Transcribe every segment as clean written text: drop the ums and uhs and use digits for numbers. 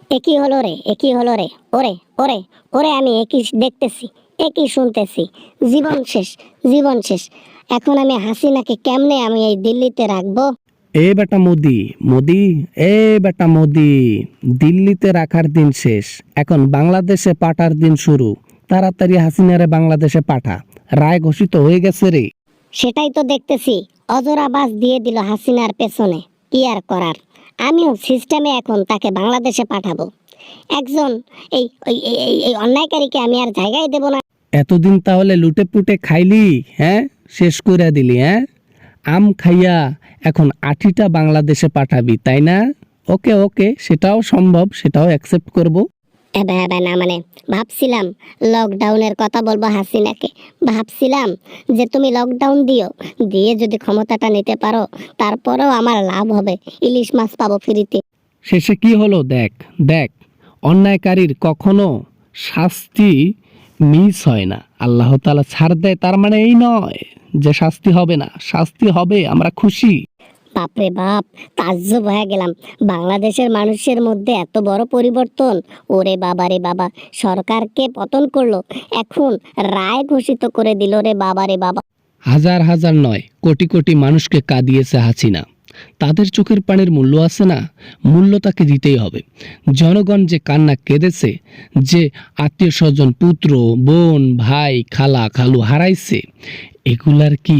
একই হলো রে, একই হলো রে। ওরে ওরে ওরে, আমি একই দেখতেছি, একই শুনতেছি। জীবন শেষ, জীবন শেষ। এখন আমি হাসিনাকে কেমনে আমি এই দিল্লিতে রাখবো? এ বেটা মোদি, মোদি, এ বেটা মোদি, দিল্লিতে রাখার দিন শেষ, এখন বাংলাদেশে পাঠার দিন শুরু। তাড়াতাড়ি হাসিনারে বাংলাদেশে পাঠা, রায় ঘোষিত হয়ে গেছে রে। সেটাই তো দেখতেছি, অজরা বাস দিয়ে দিল হাসিনার পেছনে। কি আর করার, আমিও সিস্টেমে এখন তাকে বাংলাদেশে পাঠাবো। একজন এই এই অন্যায়কারীকে আমি আর জায়গায় দেব না। এতদিন তাহলে লুটে পুটে খাইলি, হ্যাঁ, শেষ করে দিলি, হ্যাঁ, আম খাইয়া এখন আঠিটা বাংলাদেশে পাঠাবি, তাই না? ওকে ওকে, সেটাও সম্ভব, সেটাও অ্যাকসেপ্ট করব। এবার এবার না মানে ভাবছিলাম লকডাউনের কথা বলবো হাসিনাকে। ভাবছিলাম যে তুমি লকডাউন দিও, দিয়ে যদি ক্ষমতাটা নিতে পারো তারপরেও আমার লাভ হবে, ইলিশ মাছ পাবো ফ্রিতে। শেষে কি হলো দেখ, দেখ, অন্যায়কারীর কখনো শাস্তি মিস হয় না। আল্লাহ তাআলা ছাড় দেয় তার মানে এই নয় যে শাস্তি হবে না, শাস্তি হবে, আমরা খুশি। বাপরে বাপ, তাজ্জব হয়ে গেলাম। বাংলাদেশের মানুষের মধ্যে এত বড় পরিবর্তন! ওরে বাবা রে বাবা, সরকারকে পতন করলো, এখন রায় ঘোষিত করে দিল রে বাবা রে বাবা। হাজার হাজার নয়, কোটি কোটি মানুষকে কাঁদিয়েছে হাসিনা। তাদের চোখের পানির মূল্য আছে না, মূল্য তাকে দিতেই হবে। জনগণ যে কান্না কেঁদেছে, যে আত্মীয় স্বজন, পুত্র, বোন, ভাই, খালা, খালু হারাইছে, এগুলার কি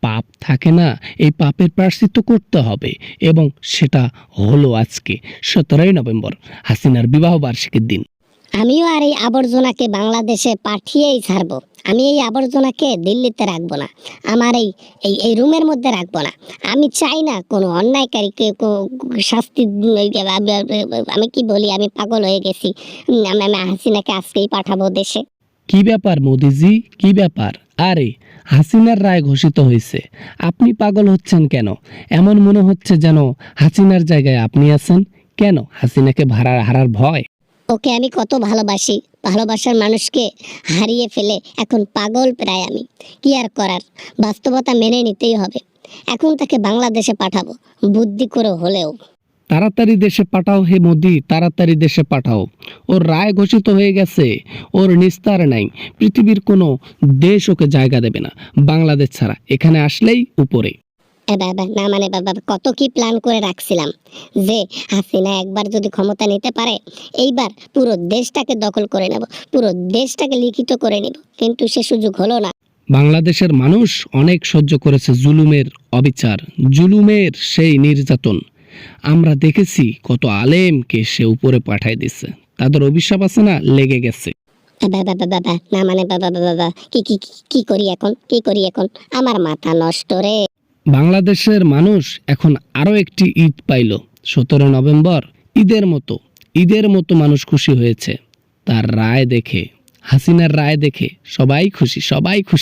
পাপ থাকে না? এই পাপের প্রায়শ্চিত্ত করতে হবে, এবং সেটা হলো আজকে 17ই নভেম্বর, হাসিনার বিবাহ বার্ষিকীর দিন। আমিও আর এই আবর্জনাকে বাংলাদেশে পাঠিয়েই ছাড়বো। আমি এই আবর্জনাকে দিল্লিতে রাখবো না, আমার এই এই এই রুমের মধ্যে রাখবো না। আমি চাই না কোনো অন্যায়কারীকে শাস্তি। আমি কি বলি, আমি পাগল হয়ে গেছি। আমি হাসিনাকে আজকেই পাঠাবো দেশে। কি ব্যাপার মোদিজি, কি ব্যাপার? আরে, হাসিনার রায় ঘোষিত হয়েছে, আপনি পাগল হচ্ছেন কেন? এমন মনে হচ্ছে যেন হাসিনার জায়গায় আপনি আছেন। কেন হাসিনাকে হারার ভয়? ওকে আমি কত ভালোবাসি, ভালোবাসার মানুষকে হারিয়ে ফেলে এখন পাগল প্রায় আমি। কি আর করার, বাস্তবতা মেনে নিতেই হবে। এখন তাকে বাংলাদেশে পাঠাবো, বুদ্ধি করে হলেও। তাড়াতাড়ি দেশে পাঠাও হে মোদি, তাড়াতাড়ি দেশে পাঠাও। ওর রায় ঘোষিত হয়ে গেছে, ওর নিস্তার নাই। পৃথিবীর কোনো দেশ ওকে জায়গা দেবে না বাংলাদেশ ছাড়া, এখানে আসলেই উপরে। বাবা না মানে বাবা, কত কি প্ল্যান করে রাখছিলাম যে হাসিনা একবার যদি ক্ষমতা নিতে পারে, এইবার পুরো দেশটাকে দখল করে নেব, পুরো দেশটাকে লিখিত করে নিব, কিন্তু সে সুযোগ হলো না। বাংলাদেশের মানুষ অনেক সহ্য করেছে জুলুমের অবিচার, জুলুমের সেই নির্যাতন। আমরা দেখেছি কত আলেমকে সে উপরে পাঠায় দিচ্ছে, তাদের অভিশাপ আছে না, লেগে গেছে। বাবা বাবা না মানে বাবা বাবা, কি কি কি করি এখন, কি করি এখন? আমার মাথা নষ্ট রে। বাংলাদেশের মানুষ এখন আরো একটি ঈদ পাইল, 17 নভেম্বর। ঈদের মতো মানুষ খুশি হয়েছে তার রায় দেখে, হাসিনার রায় দেখে। সবাই খুশি, সবাই খুশি।